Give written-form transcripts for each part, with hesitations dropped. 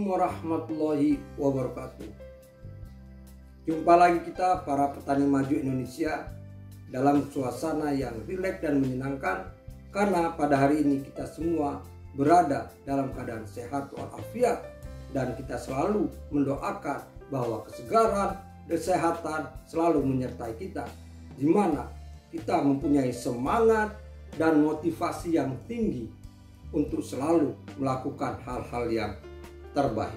warahmatullahi wabarakatuh. Jumpa lagi kita para petani maju Indonesia dalam suasana yang rileks dan menyenangkan, karena pada hari ini kita semua berada dalam keadaan sehat walafiat, dan kita selalu mendoakan bahwa kesegaran, kesehatan selalu menyertai kita, di mana kita mempunyai semangat dan motivasi yang tinggi untuk selalu melakukan hal-hal yang terbaik.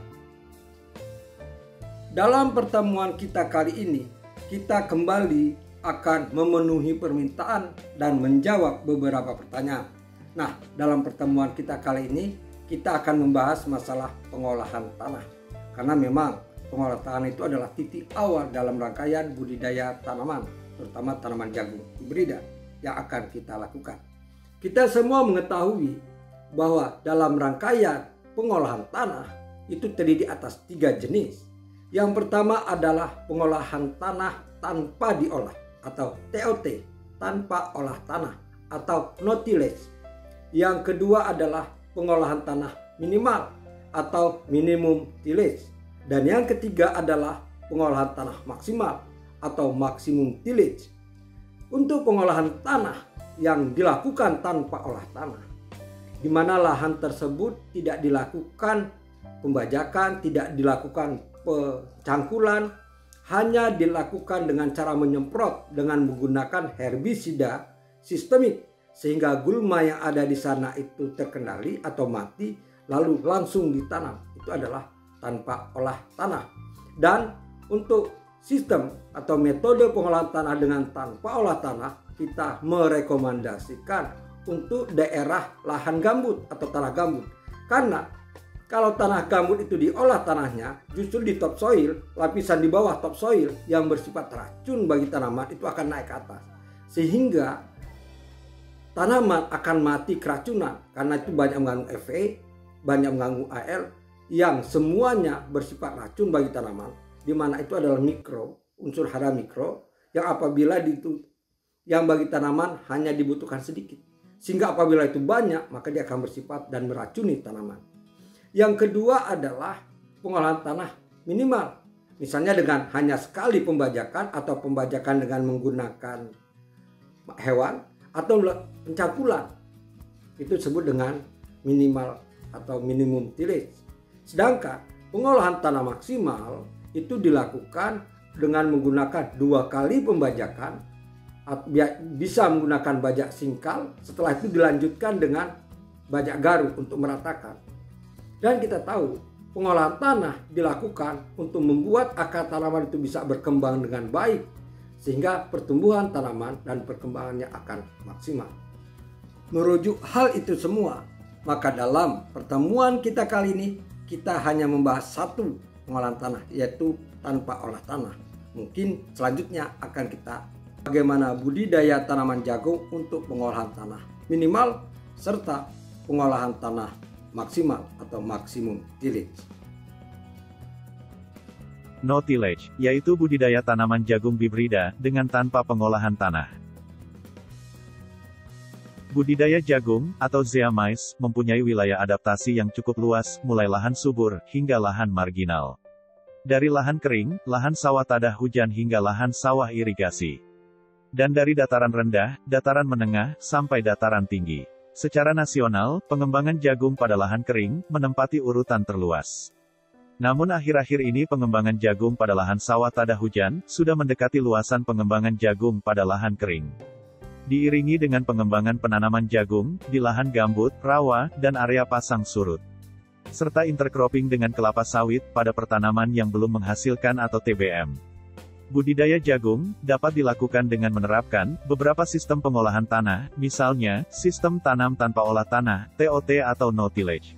Dalam pertemuan kita kali ini, kita kembali akan memenuhi permintaan dan menjawab beberapa pertanyaan. Nah, dalam pertemuan kita kali ini, kita akan membahas masalah pengolahan tanah. Karena memang pengolahan tanah itu adalah titik awal dalam rangkaian budidaya tanaman, terutama tanaman jagung hibrida yang akan kita lakukan. Kita semua mengetahui bahwa dalam rangkaian pengolahan tanah itu terdiri atas 3 jenis. Yang pertama adalah pengolahan tanah tanpa diolah atau TOT, tanpa olah tanah atau no tillage. Yang kedua adalah pengolahan tanah minimal atau minimum tillage. Dan yang ketiga adalah pengolahan tanah maksimal atau maksimum tillage. Untuk pengolahan tanah yang dilakukan tanpa olah tanah, di mana lahan tersebut tidak dilakukan pembajakan, tidak dilakukan pencangkulan, hanya dilakukan dengan cara menyemprot dengan menggunakan herbisida sistemik, sehingga gulma yang ada di sana itu terkendali atau mati lalu langsung ditanam. Itu adalah tanpa olah tanah. Dan untuk sistem atau metode pengolahan tanah dengan tanpa olah tanah, kita merekomendasikan untuk daerah lahan gambut atau tanah gambut. Karena kalau tanah gambut itu diolah tanahnya, justru di topsoil, lapisan di bawah topsoil yang bersifat racun bagi tanaman itu akan naik ke atas. Sehingga tanaman akan mati keracunan, karena itu banyak mengganggu Fe, banyak mengganggu Al, yang semuanya bersifat racun bagi tanaman, di mana itu adalah mikro, unsur hara mikro, yang apabila yang bagi tanaman hanya dibutuhkan sedikit. Sehingga apabila itu banyak, maka dia akan bersifat dan meracuni tanaman. Yang kedua adalah pengolahan tanah minimal. Misalnya dengan hanya sekali pembajakan atau pembajakan dengan menggunakan hewan atau pencangkulan. Itu disebut dengan minimal atau minimum tillage. Sedangkan pengolahan tanah maksimal itu dilakukan dengan menggunakan 2 kali pembajakan, bisa menggunakan bajak singkal, setelah itu dilanjutkan dengan bajak garu untuk meratakan. Dan kita tahu pengolahan tanah dilakukan untuk membuat akar tanaman itu bisa berkembang dengan baik, sehingga pertumbuhan tanaman dan perkembangannya akan maksimal. Merujuk hal itu semua, maka dalam pertemuan kita kali ini kita hanya membahas satu pengolahan tanah, yaitu tanpa olah tanah. Mungkin selanjutnya akan kita bagaimana budidaya tanaman jagung untuk pengolahan tanah minimal serta pengolahan tanah maksimal atau maksimum tillage. No tillage, yaitu budidaya tanaman jagung hibrida dengan tanpa pengolahan tanah. Budidaya jagung atau Zea mais mempunyai wilayah adaptasi yang cukup luas, mulai lahan subur hingga lahan marginal. Dari lahan kering, lahan sawah tadah hujan hingga lahan sawah irigasi. Dan dari dataran rendah, dataran menengah, sampai dataran tinggi. Secara nasional, pengembangan jagung pada lahan kering menempati urutan terluas. Namun akhir-akhir ini pengembangan jagung pada lahan sawah tadah hujan sudah mendekati luasan pengembangan jagung pada lahan kering. Diiringi dengan pengembangan penanaman jagung di lahan gambut, rawa, dan area pasang surut. Serta intercropping dengan kelapa sawit pada pertanaman yang belum menghasilkan atau TBM. Budidaya jagung dapat dilakukan dengan menerapkan beberapa sistem pengolahan tanah, misalnya sistem tanam tanpa olah tanah (TOT) atau no tillage,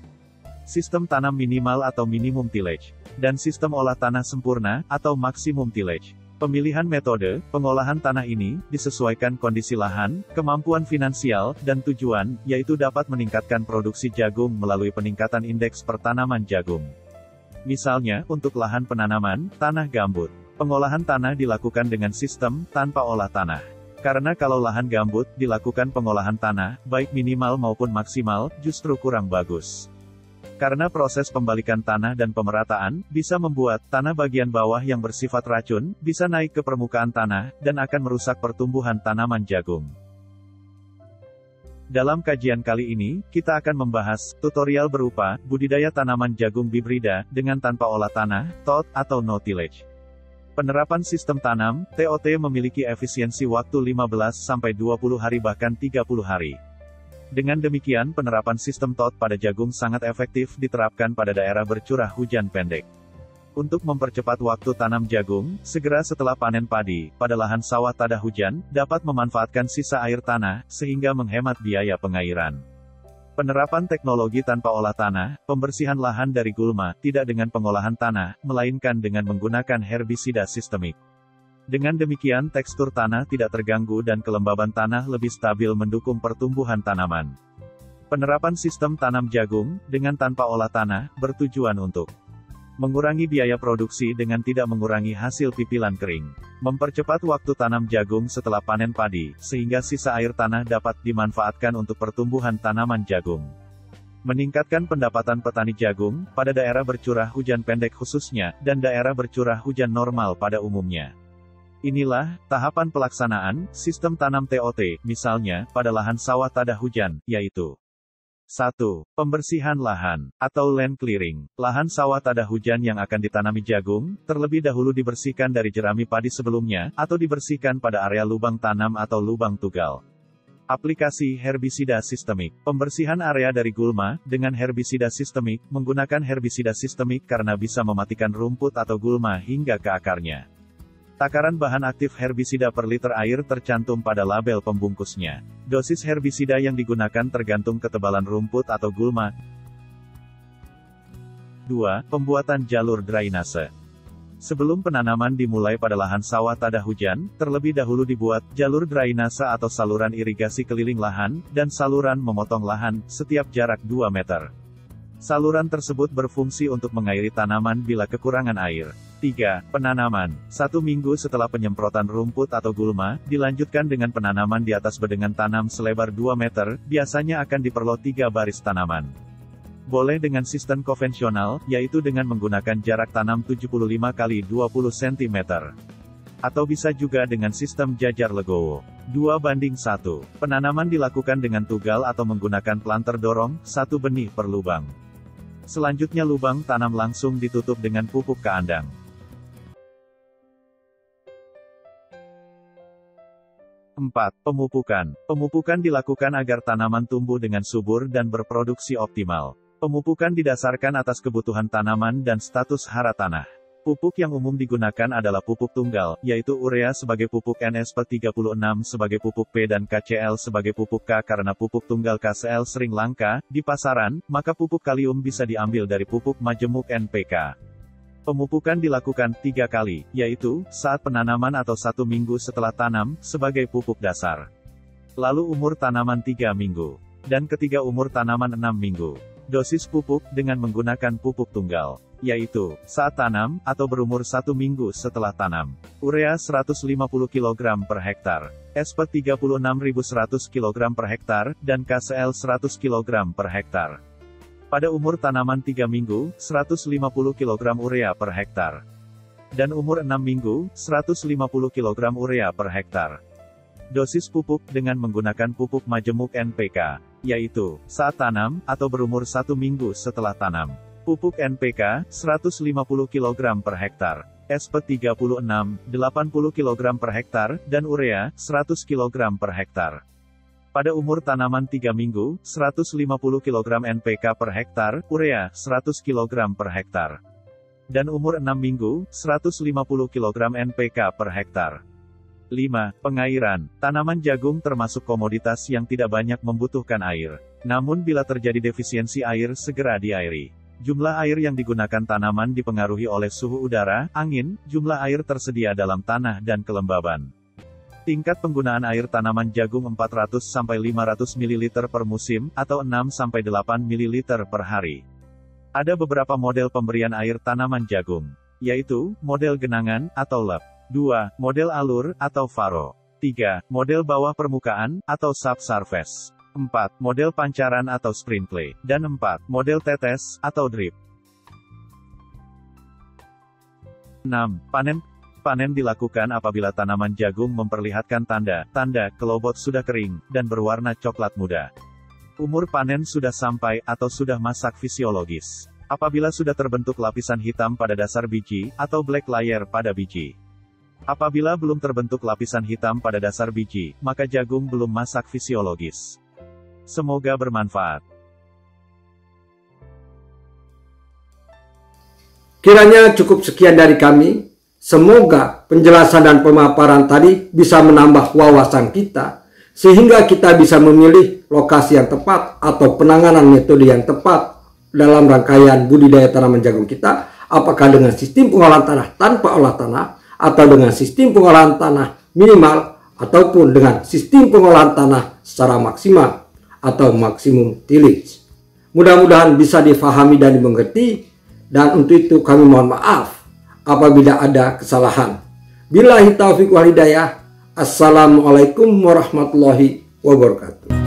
sistem tanam minimal atau minimum tillage, dan sistem olah tanah sempurna atau maksimum tillage. Pemilihan metode pengolahan tanah ini disesuaikan kondisi lahan, kemampuan finansial, dan tujuan, yaitu dapat meningkatkan produksi jagung melalui peningkatan indeks pertanaman jagung. Misalnya, untuk lahan penanaman tanah gambut, pengolahan tanah dilakukan dengan sistem tanpa olah tanah. Karena kalau lahan gambut dilakukan pengolahan tanah, baik minimal maupun maksimal, justru kurang bagus. Karena proses pembalikan tanah dan pemerataan, bisa membuat tanah bagian bawah yang bersifat racun, bisa naik ke permukaan tanah, dan akan merusak pertumbuhan tanaman jagung. Dalam kajian kali ini, kita akan membahas tutorial berupa budidaya tanaman jagung bibrida dengan tanpa olah tanah, TOT, atau no tillage. Penerapan sistem tanam, TOT memiliki efisiensi waktu 15-20 hari bahkan 30 hari. Dengan demikian penerapan sistem TOT pada jagung sangat efektif diterapkan pada daerah bercurah hujan pendek. Untuk mempercepat waktu tanam jagung, segera setelah panen padi, pada lahan sawah tada hujan, dapat memanfaatkan sisa air tanah, sehingga menghemat biaya pengairan. Penerapan teknologi tanpa olah tanah, pembersihan lahan dari gulma, tidak dengan pengolahan tanah, melainkan dengan menggunakan herbisida sistemik. Dengan demikian tekstur tanah tidak terganggu dan kelembaban tanah lebih stabil mendukung pertumbuhan tanaman. Penerapan sistem tanam jagung, dengan tanpa olah tanah, bertujuan untuk mengurangi biaya produksi dengan tidak mengurangi hasil pipilan kering. Mempercepat waktu tanam jagung setelah panen padi, sehingga sisa air tanah dapat dimanfaatkan untuk pertumbuhan tanaman jagung. Meningkatkan pendapatan petani jagung, pada daerah bercurah hujan pendek khususnya, dan daerah bercurah hujan normal pada umumnya. Inilah tahapan pelaksanaan sistem tanam TOT, misalnya pada lahan sawah tada hujan, yaitu 1. Pembersihan lahan, atau land clearing. Lahan sawah tada hujan yang akan ditanami jagung, terlebih dahulu dibersihkan dari jerami padi sebelumnya, atau dibersihkan pada area lubang tanam atau lubang tugal. Aplikasi herbisida sistemik. Pembersihan area dari gulma, dengan herbisida sistemik, menggunakan herbisida sistemik karena bisa mematikan rumput atau gulma hingga ke akarnya. Takaran bahan aktif herbisida per liter air tercantum pada label pembungkusnya. Dosis herbisida yang digunakan tergantung ketebalan rumput atau gulma. 2. Pembuatan jalur drainase. Sebelum penanaman dimulai pada lahan sawah tada hujan, terlebih dahulu dibuat jalur drainase atau saluran irigasi keliling lahan, dan saluran memotong lahan, setiap jarak 2 meter. Saluran tersebut berfungsi untuk mengairi tanaman bila kekurangan air. 3. Penanaman. 1 minggu setelah penyemprotan rumput atau gulma, dilanjutkan dengan penanaman di atas bedengan tanam selebar 2 meter, biasanya akan diperluas 3 baris tanaman. Boleh dengan sistem konvensional, yaitu dengan menggunakan jarak tanam 75 x 20 cm. Atau bisa juga dengan sistem jajar legowo. 2:1. Penanaman dilakukan dengan tugal atau menggunakan planter dorong, 1 benih per lubang. Selanjutnya lubang tanam langsung ditutup dengan pupuk keandang. 4. Pemupukan. Pemupukan dilakukan agar tanaman tumbuh dengan subur dan berproduksi optimal. Pemupukan didasarkan atas kebutuhan tanaman dan status hara tanah. Pupuk yang umum digunakan adalah pupuk tunggal, yaitu urea sebagai pupuk NSP36 sebagai pupuk P dan KCl sebagai pupuk K. Karena pupuk tunggal KCl sering langka di pasaran, maka pupuk kalium bisa diambil dari pupuk majemuk NPK. Pemupukan dilakukan 3 kali, yaitu saat penanaman atau 1 minggu setelah tanam, sebagai pupuk dasar. Lalu umur tanaman 3 minggu. Dan ketiga umur tanaman 6 minggu. Dosis pupuk dengan menggunakan pupuk tunggal, yaitu saat tanam, atau berumur 1 minggu setelah tanam. Urea 150 kg per hektar, SP 36.100 kg per hektar, dan KCl 100 kg per hektar. Pada umur tanaman 3 minggu, 150 kg urea per hektar. Dan umur 6 minggu, 150 kg urea per hektar. Dosis pupuk dengan menggunakan pupuk majemuk NPK, yaitu saat tanam, atau berumur 1 minggu setelah tanam. Pupuk NPK, 150 kg per hektar, SP 36, 80 kg per hektar, dan urea, 100 kg per hektar. Pada umur tanaman 3 minggu, 150 kg NPK per hektar, urea, 100 kg per hektar. Dan umur 6 minggu, 150 kg NPK per hektar. 5. Pengairan. Tanaman jagung termasuk komoditas yang tidak banyak membutuhkan air. Namun bila terjadi defisiensi air, segera diairi. Jumlah air yang digunakan tanaman dipengaruhi oleh suhu udara, angin, jumlah air tersedia dalam tanah dan kelembaban. Tingkat penggunaan air tanaman jagung 400-500 ml per musim, atau 6-8 ml per hari. Ada beberapa model pemberian air tanaman jagung, yaitu model genangan atau lep. 2. Model alur atau faro. 3. Model bawah permukaan atau subsurface. 4. Model pancaran atau sprinkle. Dan 4. Model tetes atau drip. 6. Panen dilakukan apabila tanaman jagung memperlihatkan tanda kelobot sudah kering, dan berwarna coklat muda. Umur panen sudah sampai, atau sudah masak fisiologis. Apabila sudah terbentuk lapisan hitam pada dasar biji, atau black layer pada biji. Apabila belum terbentuk lapisan hitam pada dasar biji, maka jagung belum masak fisiologis. Semoga bermanfaat. Kiranya cukup sekian dari kami. Semoga penjelasan dan pemaparan tadi bisa menambah wawasan kita, sehingga kita bisa memilih lokasi yang tepat atau penanganan metode yang tepat dalam rangkaian budidaya tanaman jagung kita, apakah dengan sistem pengolahan tanah tanpa olah tanah, atau dengan sistem pengolahan tanah minimal, ataupun dengan sistem pengolahan tanah secara maksimal atau maksimum tillage. Mudah-mudahan bisa difahami dan dimengerti, dan untuk itu kami mohon maaf apabila ada kesalahan. Billahi taufiq wal hidayah. Assalamualaikum warahmatullahi wabarakatuh.